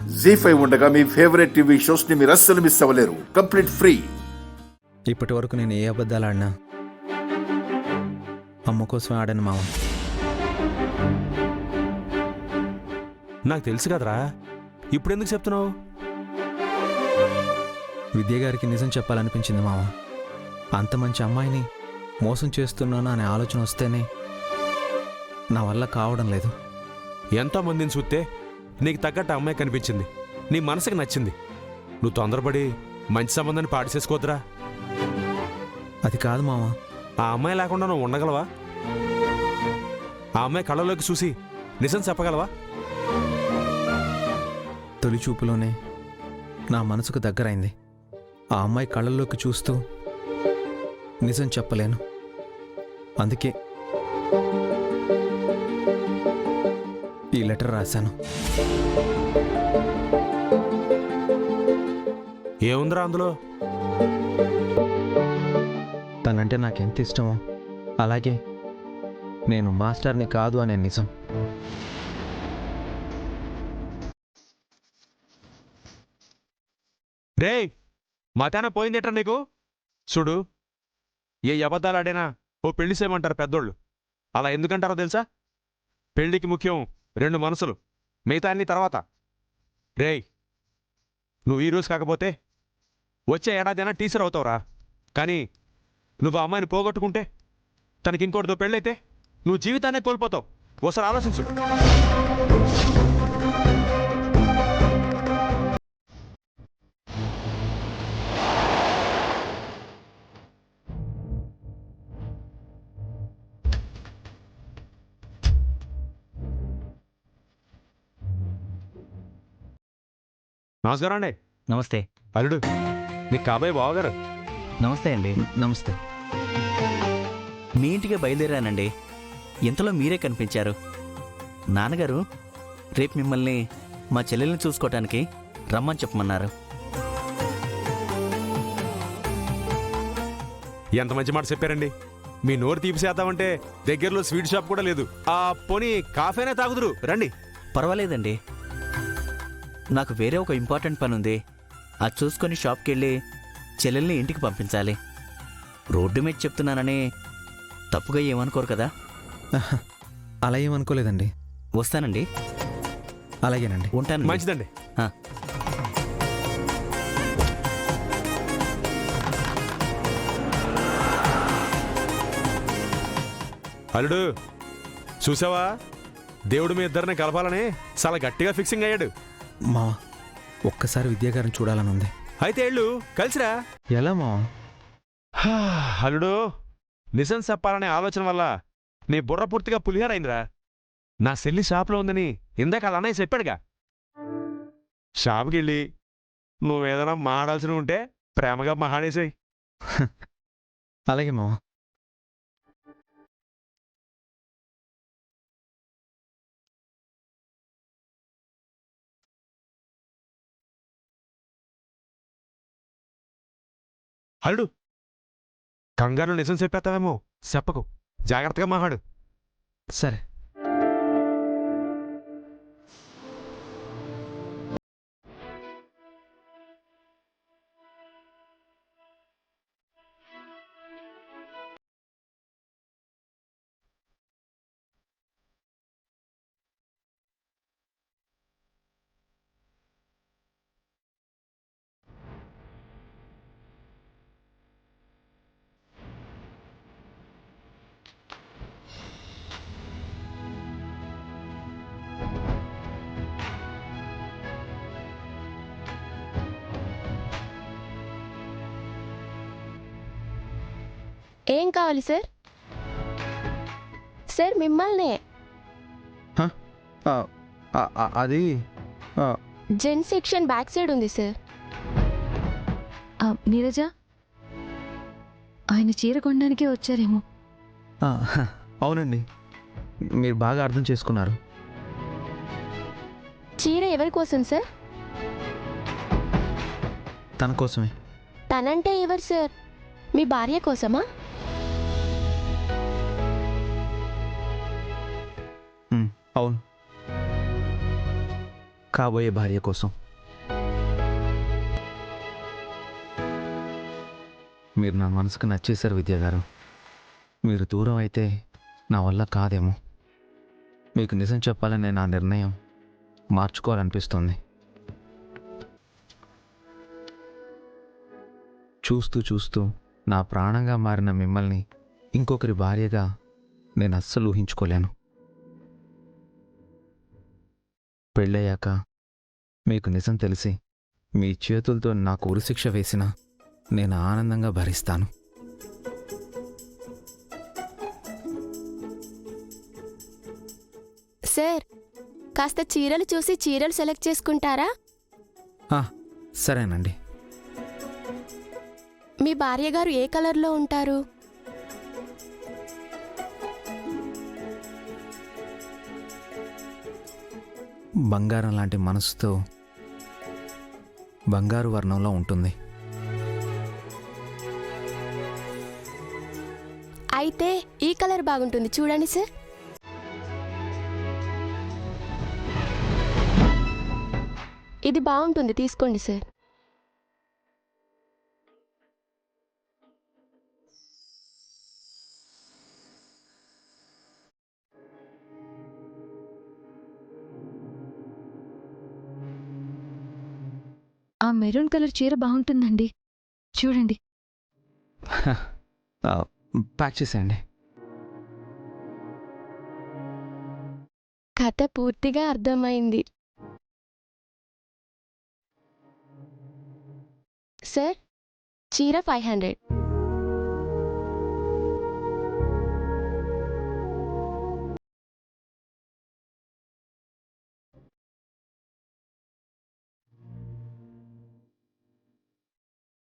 జీ5 ఉండగా మీ favourite TV shows ని మీరు అస్సలు మిస్ అవ్వలేరు. Complete free. ఇప్పటి వరకు నేను ఏ అబద్ధాలు ఆడినా అమ్మ కోసమే ఆడాను మావ. నాకు తెలుసు కదరా, ఇప్పుడెందుకు చెప్తున్నావు? విద్య గారికి నిజం చెప్పాలనిపించింది మావ. అంత మంచి అమ్మాయిని మోసం చేస్తున్నాను అనే ఆలోచన వస్తేనే నా వల్ల కావడం లేదు. ఎంతోమందిని చూస్తే నీకు తగ్గట్టు అమ్మాయి కనిపించింది, నీ మనసుకి నచ్చింది. నువ్వు తొందరపడి మంచి సంబంధాన్ని పాడు చేసుకోవద్దురా. అది కాదు మావ. ఆ అమ్మాయి లేకుండా నువ్వు ఉండగలవా? ఆ అమ్మాయి కళ్ళలోకి చూసి నిజం చెప్పగలవా? తొలి చూపులోనే నా మనసుకు దగ్గరైంది. ఆ అమ్మాయి కళ్ళల్లోకి చూస్తూ నిజం చెప్పలేను. అందుకే ఈ లెటర్ రాశాను. ఏముందిరా అందులో? తనంటే నాకెంత ఇష్టమో అలాగే నేను మాస్టర్ని కాదు అనే నిజం. రేయ్, మతాన పోయిందేట్రా నీకు? చూడు, ఏ అబద్ధాలు ఆడైనా ఓ పెళ్లి చేయమంటారు పెద్దోళ్ళు. అలా ఎందుకంటారో తెలుసా? పెళ్లికి ముఖ్యం 2 మనసులు, మిగతా అన్ని తర్వాత. రేయ్, నువ్వు ఈ రోజు కాకపోతే వచ్చే ఏడాదైనా టీచర్ అవుతావురా. కానీ నువ్వు ఆ అమ్మాయిని పోగొట్టుకుంటే, తనకి ఇంకోటితో పెళ్ళైతే నువ్వు జీవితాన్నే కోల్పోతావు. ఒకసారి ఆలోచించు. నమస్కారం అండి. నమస్తే. అల్లుడు, నీకు కాబోయే బావగారు. నమస్తే అండి. నమస్తే. మీ ఇంటికి బయలుదేరానండి, ఇంతలో మీరే కనిపించారు. నాన్నగారు రేపు మిమ్మల్ని మా చెల్లెల్ని చూసుకోవటానికి రమ్మని చెప్పమన్నారు. ఎంత మంచి మాట చెప్పారండి. మీ నోరు తీపిసేద్దామంటే దగ్గరలో స్వీట్ షాప్ కూడా లేదు. ఆ పోనీ కాఫీనే తాగుదురు రండి. పర్వాలేదండి, నాకు వేరే ఒక ఇంపార్టెంట్ పని ఉంది. అది చూసుకొని షాప్కి వెళ్ళి చెల్లెల్ని ఇంటికి పంపించాలి. రోడ్డు మీద చెప్తున్నానని తప్పుగా ఏమనుకోరు కదా? అలా ఏమనుకోలేదండి. వస్తానండి. అలాగేనండి. ఉంటాను. మంచిదండి. అల్లుడు, చూసావా, దేవుడు మీ ఇద్దరిని కలపాలని చాలా గట్టిగా ఫిక్సింగ్ అయ్యాడు. మావా, ఒక్కసారి విద్యాగారిని చూడాలని ఉంది. అయితే ఎళ్ళు కలిసిరా. ఎలా మావా? అల్లుడు, నిజం చెప్పాలనే ఆలోచన వల్ల నీ బుర్ర పూర్తిగా పులిహారైందిరా. నా సెల్లి షాప్లో ఉందని ఇందాక అలా అన్నయ్య చెప్పాడుగా. షాప్కి వెళ్ళి నువ్వేదైనా మాడాల్సి ఉంటే ప్రేమగా మహాడేసాయి. అలాగే మావా. అల్లుడు, కంగారు నిజం చెప్పేస్తావేమో, చెప్పకు, జాగ్రత్తగా మహాడు. సరే. ఏం కావాలి సార్? సార్ మిమ్మల్నే. అది జెన్ సెక్షన్ బ్యాక్ సైడ్ ఉంది సార్. నీరజ, ఆయన చీర కొనడానికే వచ్చారేమో. అవునండి, మీరు బాగా అర్థం చేసుకున్నారు. చీర ఎవరి కోసం సార్? తన కోసమే. తనంటే ఎవరు సార్? మీ భార్య కోసమా? అవును. కాబోయే భార్య కోసం. మీరు నా మనసుకు నచ్చేశారు విద్యా గారు. మీరు దూరం అయితే నా వల్ల కాదేమో. మీకు నిజం చెప్పాలనే నా నిర్ణయం మార్చుకోవాలనిపిస్తుంది. చూస్తూ చూస్తూ నా ప్రాణంగా మారిన మిమ్మల్ని ఇంకొకరి భార్యగా నేను అస్సలు ఊహించుకోలేను. పెళ్ళయ్యాక మీకు నిజం తెలిసి మీ చేతులతో నాకు ఉరిశిక్ష వేసినా నేను ఆనందంగా భరిస్తాను. సార్, కాస్త చీరలు చూసి చీరలు సెలెక్ట్ చేసుకుంటారా? సరేనండి. మీ భార్య గారు ఏ కలర్లో ఉంటారు? బంగారం లాంటి మనసుతో బంగారు వర్ణంలో ఉంటుంది. అయితే ఈ కలర్ బాగుంటుంది, చూడండి సార్. ఇది బాగుంటుంది, తీసుకోండి సార్. ఆ మెరూన్ కలర్ చీర బాగుంటుందండి, చూడండి. ప్యాక్ చేసేయండి. కథ పూర్తిగా అర్థమైంది. సార్, చీర 500.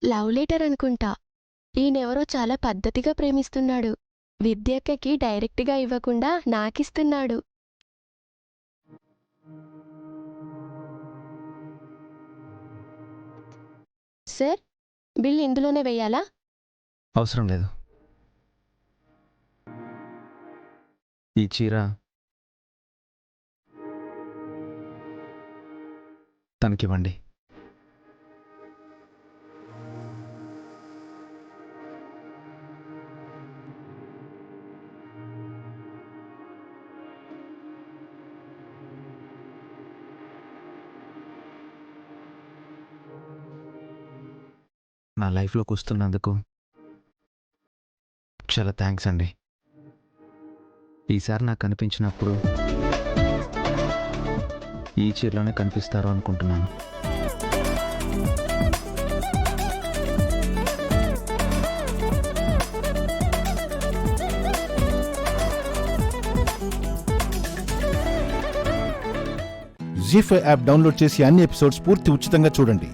లవ్ లెటర్ అనుకుంటా. ఈయనెవరో చాలా పద్ధతిగా ప్రేమిస్తున్నాడు. విద్యక్కకి డైరెక్ట్గా ఇవ్వకుండా నాకిస్తున్నాడు. సార్, బిల్ ఇందులోనే వెయ్యాలా? అవసరం లేదు. ఈ చీర తనకివ్వండి. నా లైఫ్లోకి వస్తున్నందుకు చాలా థ్యాంక్స్ అండి. ఈసారి నాకు కనిపించినప్పుడు ఈ చీరలోనే కనిపిస్తారు అనుకుంటున్నాను. జీ5 యాప్ డౌన్లోడ్ చేసి అన్ని ఎపిసోడ్స్ పూర్తి ఉచితంగా చూడండి.